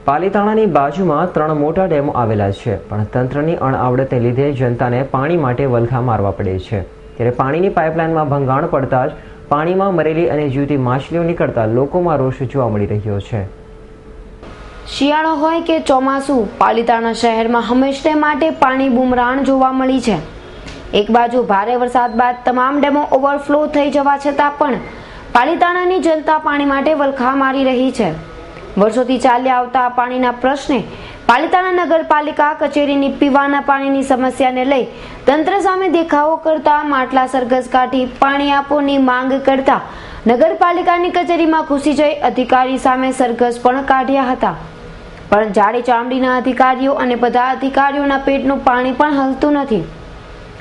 પાલીતાણાની બાજુમાં 3 મોટા ડેમો આવેલા છે, પણ તંત્રની અણઆવડતને લીધે જનતાને પાણી માટે વલખા મારવા પડે છે। ત્યારે પાણીની પાઇપલાઇનમાં ભંગાણ પડતા જ પાણીમાં મરેલી અને જીવતી માછલીઓ નીકળતા લોકોમાં રોષ જોવા મળી રહ્યો છે। શિયાળો હોય કે ચોમાસું, પાલીતાણા શહેરમાં હંમેશા માટે પાણી બુમરાણ જોવા મળી છે। એક બાજુ ભારે વરસાદ બાદ તમામ ડેમો ઓવરફ્લો થઈ જવા છતાં પણ પાલીતાણાની જનતા પાણી માટે વલખા મારી રહી છે। વર્ષોથી ચાલ્યા આવતા પાણીના પ્રશ્ને પાલીતાણા નગરપાલિકા કચેરીની પીવાના પાણીની સમસ્યાને લઈ તંત્ર સામે દેખાવો કરતા માટલા સરઘસ કાઢી પાણી આપોની માંગ કરતા નગરપાલિકાની કચેરીમાં ઘૂસી જઈ અધિકારી સામે સરઘસ પણ કાઢ્યા હતા, પણ જાડી ચામડીના અધિકારીઓ અને બધા અધિકારીઓના પેટનું પાણી પણ હલતું નથી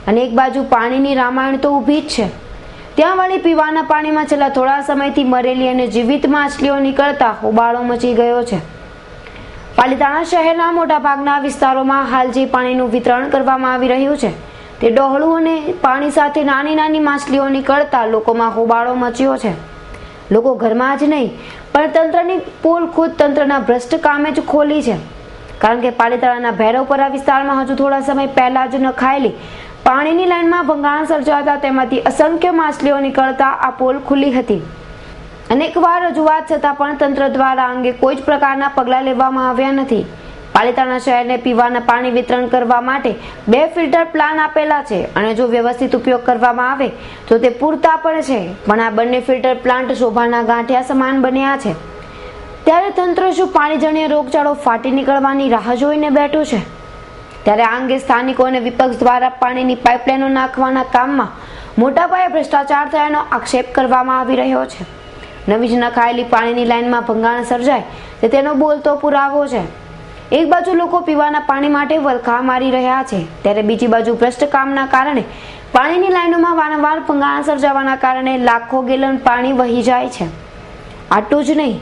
અને એક બાજુ પાણીની રામાયણ તો ઊભી જ છે, ત્યાં વળી પીવાના પાણીમાં છેલ્લા થોડા સમયથી મરેલી અને જીવિત માછલીઓ નીકળતા હોબાળો મચી ગયો છે। પાલીતાણા શહેરના મોટાભાગના વિસ્તારોમાં હાલ જે પાણીનું વિતરણ કરવામાં આવી રહ્યું છે તે ડહોળું અને પાણી સાથે નાની નાની માછલીઓ નીકળતા લોકોમાં હોબાળો મચ્યો છે। લોકો ઘરમાં જ નહીં પણ તંત્રની પોલ ખુદ તંત્રના ભ્રષ્ટ કામે જ ખોલી છે, કારણ કે પાલીતાણાના ભૈરવપરા વિસ્તારમાં હજુ થોડા સમય પહેલા જ નખાયેલી પાણીની લાઇનમાં ભંગાણ સર્જાતા તેમાંથી અસંખ્ય માછલીઓ નીકળતા આ પોલ ખુલ્લી હતી। અનેકવાર રજૂઆત છતાં પણ તંત્ર દ્વારા અંગે કોઈ જ પ્રકારના પગલાં લેવામાં આવ્યા નથી। પાલીતાણા શહેરને પીવાના પાણી વિતરણ કરવા માટે 2 ફિલ્ટર પ્લાન આપેલા છે અને જો વ્યવસ્થિત ઉપયોગ કરવામાં આવે તો તે પૂરતા પણ છે, પણ આ બંને ફિલ્ટર પ્લાન્ટ શોભાના ગાંઠિયા સમાન બન્યા છે। ત્યારે તંત્ર શું પાણીજન્ય રોગચાળો ફાટી નીકળવાની રાહ જોઈને બેઠું છે? ત્યારે આ અંગે સ્થાનિકો અને વિપક્ષ દ્વારા પાણીની પાઇપલાઇનો નાખવાના કામમાં મોટા પાયે ભ્રષ્ટાચાર થયાનો આક્ષેપ કરવામાં આવી રહ્યો છે। નવી જ નખાયેલી પાણીની લાઇનમાં ભંગાણ સર્જાય તે તેનો બોલતો પુરાવો છે। એક બાજુ લોકો પીવાના પાણી માટે વલખા મારી રહ્યા છે, ત્યારે બીજી બાજુ ભ્રષ્ટ કામના કારણે પાણીની લાઇનોમાં વારંવાર ભંગાણ સર્જાવાના કારણે લાખો ગેલન પાણી વહી જાય છે। આટલું જ નહીં,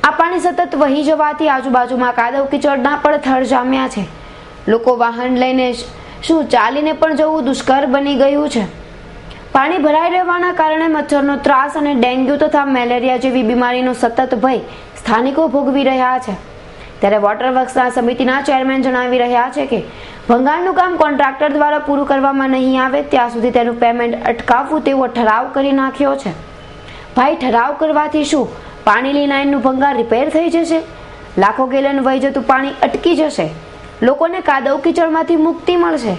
આ પાણી સતત વહી જવાથી આજુબાજુમાં કાદવ કીચડના પણ થર જામ્યા છે। લોકો વાહન લઈને શું ચાલીને પણ જવું દુષ્કર બની ગયું છે। પાણી ભરાઈ રહેવાના કારણે મચ્છરનો ત્રાસ અને ડેન્ગ્યુ તથા મેલેરિયા જેવી બીમારીનો સતત ભય સ્થાનિકો ભોગવી રહ્યા છે। ત્યારે વોટર વર્ક્સના સમિતિના ચેરમેન જણાવી રહ્યા છે કે ભંગાણનું કામ કોન્ટ્રાક્ટર દ્વારા પૂરું કરવામાં નહીં આવે ત્યાં સુધી તેનું પેમેન્ટ અટકાવવું તેવો ઠરાવ કરી નાખ્યો છે। ભાઈ, ઠરાવ કરવાથી શું પાણીની લાઇનનું ભંગાણ રિપેર થઈ જશે? લાખો ગેલન વહી જતું પાણી અટકી જશે, લોકોને કાદવ કીચડમાંથી મુક્તિ મળશે।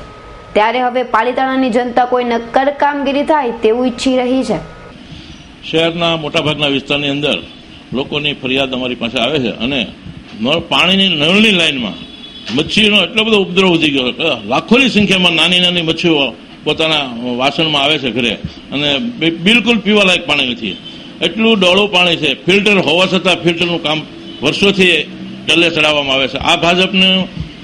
ત્યારે હવે પાલીતાણાની જનતા કોઈ નક્કર કામગીરી થાય તેવું ઈચ્છી રહી છે। શહેરના મોટાભાગના વિસ્તારની અંદર લોકોની ફરિયાદ અમારી પાસે આવે છે અને પાણીની નળની લાઇનમાં મચ્છીનો એટલો બધો ઉપદ્રવ વધી ગયો, લાખોની સંખ્યામાં નાની નાની મચ્છીઓ પોતાના વાસણમાં આવે છે ઘરે અને બિલકુલ પીવાલાયક પાણી નથી, એટલું ડોળું પાણી છે। ફિલ્ટર હોવા છતાં ફિલ્ટરનું કામ વર્ષોથી ટલ્લે ચડાવવામાં આવે છે। આ ભાજપનું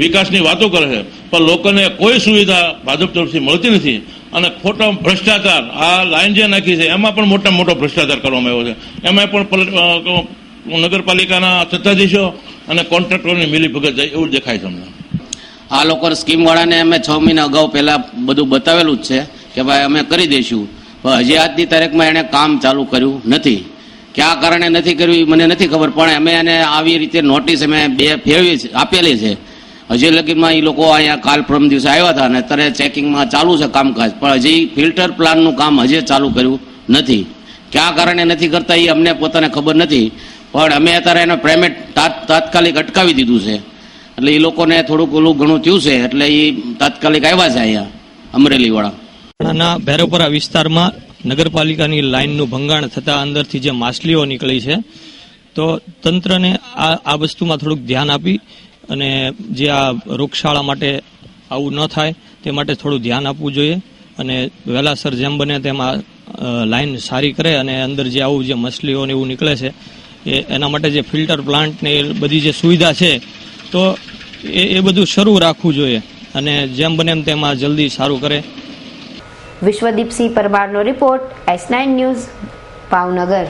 વિકાસની વાતો કરે છે પણ લોકોને કોઈ સુવિધા ભાજપ તરફથી મળતી નથી અને ખોટો ભ્રષ્ટાચાર, આ લાઈન જે નાખી છે એમાં પણ મોટા મોટો ભ્રષ્ટાચાર કરવામાં આવ્યો છે। એમાં પણ નગરપાલિકાના સત્તાધીશો અને કોન્ટ્રાક્ટરોની મિલીભગત જાય એવું દેખાય છે અમને। આ લોકો સ્કીમ વાળાને અમે 6 મહિના અગાઉ પહેલા બધું બતાવેલું જ છે કે ભાઈ અમે કરી દઈશું, પણ હજી આજની તારીખમાં એને કામ ચાલુ કર્યું નથી। કયા કારણે નથી કર્યું મને નથી ખબર, પણ અમે એને આવી રીતે નોટિસ અમે 2 ફેરવી આપેલી છે। હજી લગીનમાં એ લોકો અહીંયા કાલ પરમ દિવસે આવ્યા હતા અને અત્યારે ચેકિંગમાં ચાલુ છે કામકાજ, પણ હજી ફિલ્ટર પ્લાનનું કામ હજી ચાલુ કર્યું નથી। કયા કારણે નથી કરતા એ અમને પોતાને ખબર નથી, પણ અમે અત્યારે એનો પેમેન્ટ તાત્કાલિક અટકાવી દીધું છે, એટલે એ લોકોને થોડુંક ઓલું ઘણું થયું છે, એટલે એ તાત્કાલિક આવ્યા છે અહીંયા અમરેલી વાળા। ભૈરવપરા વિસ્તારમાં નગરપાલિકાની લાઇનનું ભંગાણ થતા અંદરથી જે માછલીઓ નીકળી છે, તો તંત્રને આ વસ્તુમાં થોડુંક ધ્યાન આપી અને જે આ રોગશાળા માટે આવું ન થાય તે માટે થોડું ધ્યાન આપવું જોઈએ અને વહેલાસર જેમ બને તેમાં લાઈન સારી કરે અને અંદર જે આવું જે મછલીઓ ને એવું નીકળે છે એના માટે જે ફિલ્ટર પ્લાન્ટ ને બધી જે સુવિધા છે તો એ બધું શરૂ રાખવું જોઈએ અને જેમ બને એમ તેમાં જલ્દી સારું કરે। વિશ્વદીપસિંહ પરમારનો રિપોર્ટ, S9 ન્યૂઝ, ભાવનગર।